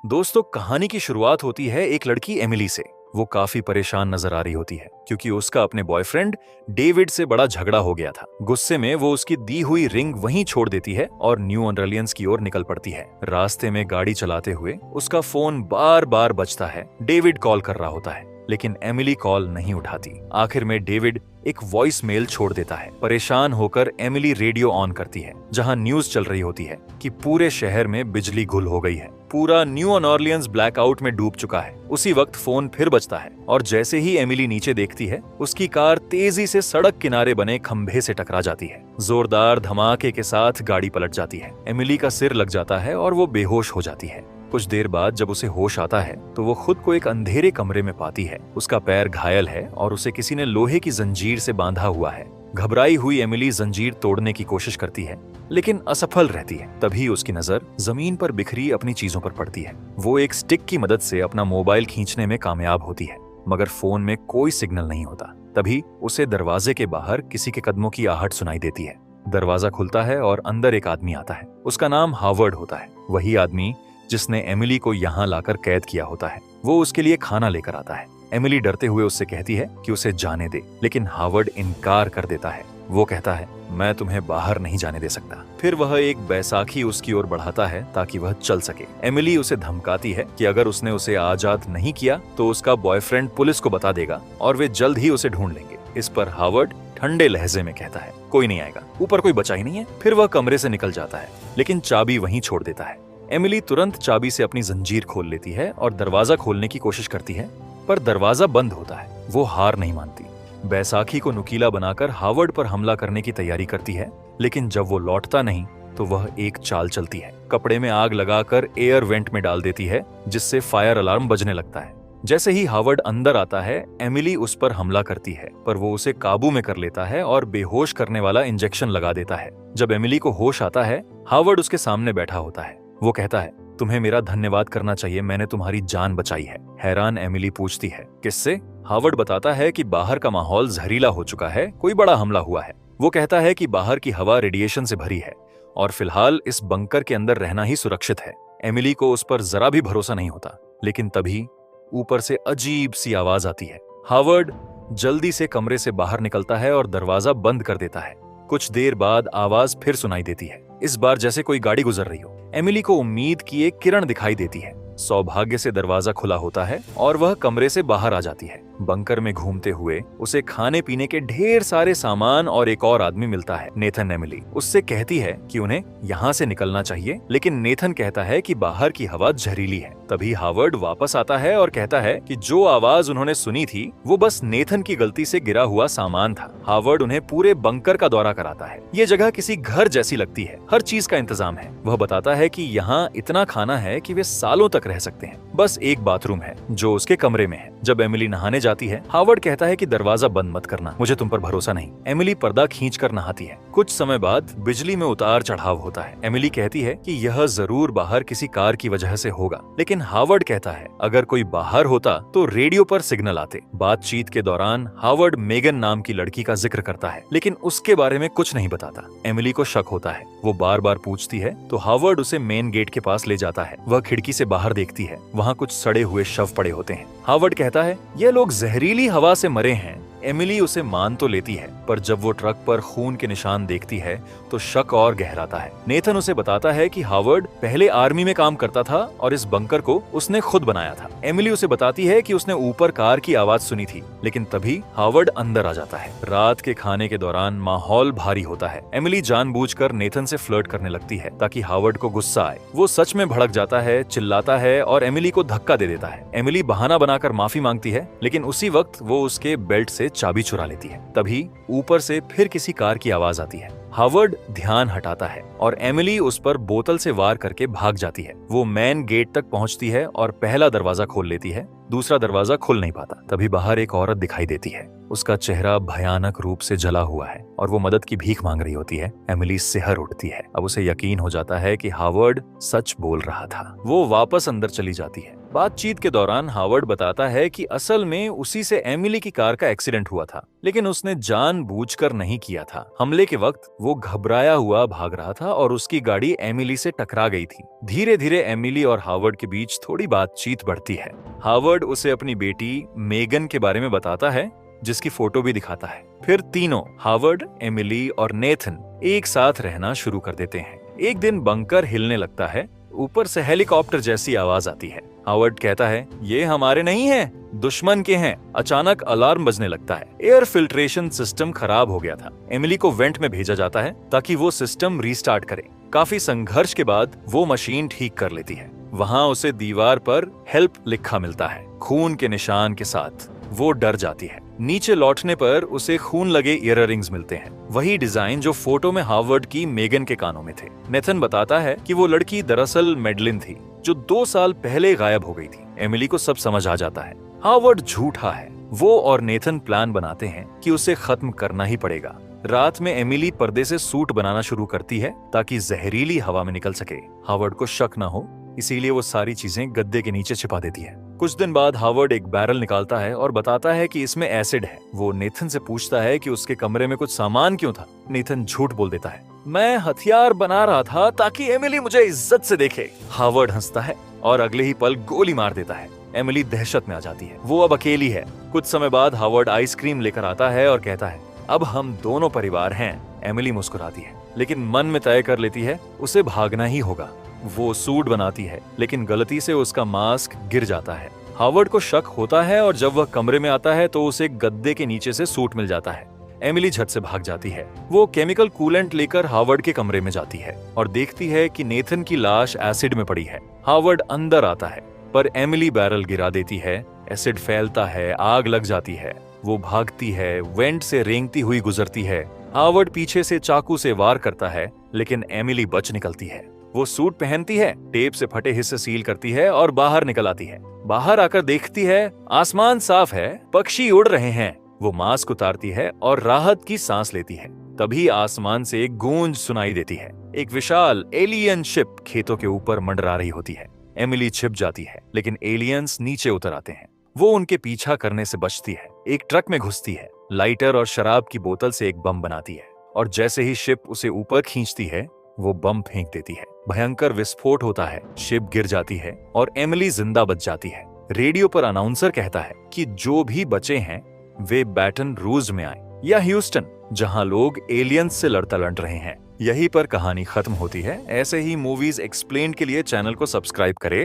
दोस्तों, कहानी की शुरुआत होती है एक लड़की एमिली से। वो काफी परेशान नजर आ रही होती है क्योंकि उसका अपने बॉयफ्रेंड डेविड से बड़ा झगड़ा हो गया था। गुस्से में वो उसकी दी हुई रिंग वहीं छोड़ देती है और न्यू ऑरलियंस की ओर निकल पड़ती है। रास्ते में गाड़ी चलाते हुए उसका फोन बार बार बजता है। डेविड कॉल कर रहा होता है लेकिन एमिली कॉल नहीं उठाती। आखिर में डेविड एक वॉइस मेल छोड़ देता है। परेशान होकर एमिली रेडियो ऑन करती है जहां न्यूज चल रही होती है कि पूरे शहर में बिजली गुल हो गई है। पूरा न्यू ऑरलियंस ब्लैकआउट में डूब चुका है। उसी वक्त फोन फिर बजता है और जैसे ही एमिली नीचे देखती है उसकी कार तेजी से सड़क किनारे बने खंभे से टकरा जाती है। जोरदार धमाके के साथ गाड़ी पलट जाती है। एमिली का सिर लग जाता है और वो बेहोश हो जाती है। कुछ देर बाद जब उसे होश आता है तो वो खुद को एक अंधेरे कमरे में पाती है। उसका पैर घायल है और उसे किसी ने लोहे की जंजीर से बांधा हुआ है। घबराई हुई एमिली जंजीर तोड़ने की कोशिश करती है लेकिन असफल रहती है। तभी उसकी नजर जमीन पर बिखरी अपनी चीजों पर पड़ती है। वो एक स्टिक की मदद से अपना मोबाइल खींचने में कामयाब होती है मगर फोन में कोई सिग्नल नहीं होता। तभी उसे दरवाजे के बाहर किसी के कदमों की आहट सुनाई देती है। दरवाजा खुलता है और अंदर एक आदमी आता है। उसका नाम हावर्ड होता है, वही आदमी जिसने एमिली को यहाँ लाकर कैद किया होता है। वो उसके लिए खाना लेकर आता है। एमिली डरते हुए उससे कहती है कि उसे जाने दे लेकिन हावर्ड इनकार कर देता है। वो कहता है, मैं तुम्हें बाहर नहीं जाने दे सकता। फिर वह एक बैसाखी उसकी ओर बढ़ाता है ताकि वह चल सके। एमिली उसे धमकाती है कि अगर उसने उसे आजाद नहीं किया तो उसका बॉयफ्रेंड पुलिस को बता देगा और वे जल्द ही उसे ढूंढ लेंगे। इस पर हावर्ड ठंडे लहजे में कहता है, कोई नहीं आएगा, ऊपर कोई बचा ही नहीं है। फिर वह कमरे से निकल जाता है लेकिन चाबी वहीं छोड़ देता है। एमिली तुरंत चाबी से अपनी जंजीर खोल लेती है और दरवाजा खोलने की कोशिश करती है पर दरवाजा बंद होता है। वो हार नहीं मानती। बैसाखी को नुकीला बनाकर हावर्ड पर हमला करने की तैयारी करती है लेकिन जब वो लौटता नहीं तो वह एक चाल चलती है। कपड़े में आग लगाकर एयर वेंट में डाल देती है जिससे फायर अलार्म बजने लगता है। जैसे ही हावर्ड अंदर आता है एमिली उस पर हमला करती है पर वो उसे काबू में कर लेता है और बेहोश करने वाला इंजेक्शन लगा देता है। जब एमिली को होश आता है हावर्ड उसके सामने बैठा होता है। वो कहता है, तुम्हें मेरा धन्यवाद करना चाहिए, मैंने तुम्हारी जान बचाई है। हैरान एमिली पूछती है, किससे? हावर्ड बताता है कि बाहर का माहौल जहरीला हो चुका है, कोई बड़ा हमला हुआ है। वो कहता है कि बाहर की हवा रेडिएशन से भरी है और फिलहाल इस बंकर के अंदर रहना ही सुरक्षित है। एमिली को उस पर जरा भी भरोसा नहीं होता लेकिन तभी ऊपर से अजीब सी आवाज आती है। हावर्ड जल्दी से कमरे से बाहर निकलता है और दरवाजा बंद कर देता है। कुछ देर बाद आवाज फिर सुनाई देती है, इस बार जैसे कोई गाड़ी गुजर रही हो। एमिली को उम्मीद की एक किरण दिखाई देती है। सौभाग्य से दरवाजा खुला होता है और वह कमरे से बाहर आ जाती है। बंकर में घूमते हुए उसे खाने पीने के ढेर सारे सामान और एक और आदमी मिलता है, नेथन। एमिली उससे कहती है कि उन्हें यहाँ से निकलना चाहिए लेकिन नेथन कहता है कि बाहर की हवा जहरीली है। तभी हावर्ड वापस आता है और कहता है कि जो आवाज उन्होंने सुनी थी वो बस नेथन की गलती से गिरा हुआ सामान था। हावर्ड उन्हें पूरे बंकर का दौरा कराता है। ये जगह किसी घर जैसी लगती है, हर चीज का इंतजाम है। वह बताता है कि यहाँ इतना खाना है कि वे सालों तक रह सकते हैं। बस एक बाथरूम है जो उसके कमरे में है। जब एमिली नहाने जाती है हावर्ड कहता है कि दरवाजा बंद मत करना, मुझे तुम पर भरोसा नहीं। एमिली पर्दा खींचकर नहाती है। कुछ समय बाद बिजली में उतार चढ़ाव होता है। एमिली कहती है कि यह जरूर बाहर किसी कार की वजह से होगा लेकिन हावर्ड कहता है अगर कोई बाहर होता तो रेडियो पर सिग्नल आते। बातचीत के दौरान हावर्ड मेगन नाम की लड़की का जिक्र करता है लेकिन उसके बारे में कुछ नहीं बताता। एमिली को शक होता है। वो बार बार पूछती है तो हावर्ड उसे मेन गेट के पास ले जाता है। वह खिड़की से बाहर देखती है, वहाँ कुछ सड़े हुए शव पड़े होते हैं। हावर्ड कहता है ये लोग जहरीली हवा से मरे हैं। एमिली उसे मान तो लेती है पर जब वो ट्रक पर खून के निशान देखती है तो शक और गहराता है। नेथन उसे बताता है कि हावर्ड पहले आर्मी में काम करता था और इस बंकर को उसने खुद बनाया था। एमिली उसे बताती है कि उसने ऊपर कार की आवाज सुनी थी लेकिन तभी हावर्ड अंदर आ जाता है। रात के खाने के दौरान माहौल भारी होता है। एमिली जानबूझकर नेथन से फ्लर्ट करने लगती है ताकि हावर्ड को गुस्सा आए। वो सच में भड़क जाता है, चिल्लाता है और एमिली को धक्का दे देता है। एमिली बहाना बनाकर माफी मांगती है लेकिन उसी वक्त वो उसके बेल्ट से चाबी चुरा लेती है। तभी ऊपर से फिर किसी कार की आवाज आती है। हावर्ड ध्यान हटाता है और एमिली उस पर बोतल से वार करके भाग जाती है। वो मेन गेट तक पहुंचती है और पहला दरवाजा खोल लेती है, दूसरा दरवाजा खुल नहीं पाता। तभी बाहर एक औरत दिखाई देती है। उसका चेहरा भयानक रूप से जला हुआ है और वो मदद की भीख मांग रही होती है। एमिली सिहर उठती है। अब उसे यकीन हो जाता है कि हावर्ड सच बोल रहा था। वो वापस अंदर चली जाती है बातचीत के दौरान हावर्ड बताता है कि असल में उसी से एमिली की कार का एक्सीडेंट हुआ था, लेकिन उसने जानबूझकर नहीं किया था। हमले के वक्त वो घबराया हुआ भाग रहा था और उसकी गाड़ी एमिली से टकरा गई थी। धीरे धीरे एमिली और हावर्ड के बीच थोड़ी बातचीत बढ़ती है। हावर्ड उसे अपनी बेटी मेगन के बारे में बताता है, जिसकी फोटो भी दिखाता है। फिर तीनों, हावर्ड, एमिली और नेथन, एक साथ रहना शुरू कर देते हैं। एक दिन बंकर हिलने लगता है, ऊपर से हेलीकॉप्टर जैसी आवाज आती है। हावर्ड कहता है, ये हमारे नहीं है, दुश्मन के हैं। अचानक अलार्म बजने लगता है। एयर फिल्ट्रेशन सिस्टम खराब हो गया था। एमिली को वेंट में भेजा जाता है ताकि वो सिस्टम रीस्टार्ट करे। काफी संघर्ष के बाद वो मशीन ठीक कर लेती है। वहाँ उसे दीवार पर हेल्प लिखा मिलता है, खून के निशान के साथ। वो डर जाती है। नीचे लौटने पर उसे खून लगे ईयररिंग्स मिलते हैं, वही डिजाइन जो फोटो में हावर्ड की मेगन के कानों में थे। नेथन बताता है कि वो लड़की दरअसल मेडलिन थी, जो 2 साल पहले गायब हो गई थी। एमिली को सब समझ आ जाता है। हावर्ड झूठा है। वो और नेथन प्लान बनाते हैं कि उसे खत्म करना ही पड़ेगा। रात में एमिली पर्दे से सूट बनाना शुरू करती है ताकि जहरीली हवा में निकल सके। हावर्ड को शक न हो, इसीलिए वो सारी चीजें गद्दे के नीचे छिपा देती है। कुछ दिन बाद हावर्ड एक बैरल निकालता है और बताता है कि इसमें एसिड है। वो नेथन से पूछता है कि उसके कमरे में कुछ सामान क्यों था। नेथन झूठ बोल देता है, मैं हथियार बना रहा था ताकि एमिली मुझे इज्जत से देखे। हावर्ड हंसता है और अगले ही पल गोली मार देता है। एमिली दहशत में आ जाती है। वो अब अकेली है। कुछ समय बाद हावर्ड आइसक्रीम लेकर आता है और कहता है, अब हम दोनों परिवार हैं। एमिली मुस्कुराती है, लेकिन मन में तय कर लेती है उसे भागना ही होगा। वो सूट बनाती है, लेकिन गलती से उसका मास्क गिर जाता है। हावर्ड को शक होता है और जब वह कमरे में आता है तो उसे गद्दे के नीचे से सूट मिल जाता है। एमिली झट से भाग जाती है। वो केमिकल कूलेंट लेकर हावर्ड के कमरे में जाती है और देखती है कि नेथन की लाश एसिड में पड़ी है। हावर्ड अंदर आता है, पर एमिली बैरल गिरा देती है। एसिड फैलता है, आग लग जाती है। वो भागती है, वेंट से रेंगती हुई गुजरती है। हावर्ड पीछे से चाकू से वार करता है, लेकिन एमिली बच निकलती है। वो सूट पहनती है, टेप से फटे हिस्से सील करती है और बाहर निकल आती है। बाहर आकर देखती है आसमान साफ है, पक्षी उड़ रहे हैं। वो मास्क उतारती है और राहत की सांस लेती है। तभी आसमान से एक गूंज सुनाई देती है। एक विशाल एलियन शिप खेतों के ऊपर मंडरा रही होती है। एमिली छिप जाती है, लेकिन एलियंस नीचे उतर आते हैं। वो उनके पीछा करने से बचती है। एक ट्रक में घुसती है, लाइटर और शराब की बोतल से एक बम बनाती है और जैसे ही शिप उसे ऊपर खींचती है, वो बम फेंक देती है। भयंकर विस्फोट होता है, शिप गिर जाती है और एमिली जिंदा बच जाती है। रेडियो पर अनाउंसर कहता है कि जो भी बचे हैं वे बैटन रूज में आए या ह्यूस्टन, जहां लोग एलियंस से लड़ रहे हैं। यहीं पर कहानी खत्म होती है। ऐसे ही मूवीज एक्सप्लेन के लिए चैनल को सब्सक्राइब करें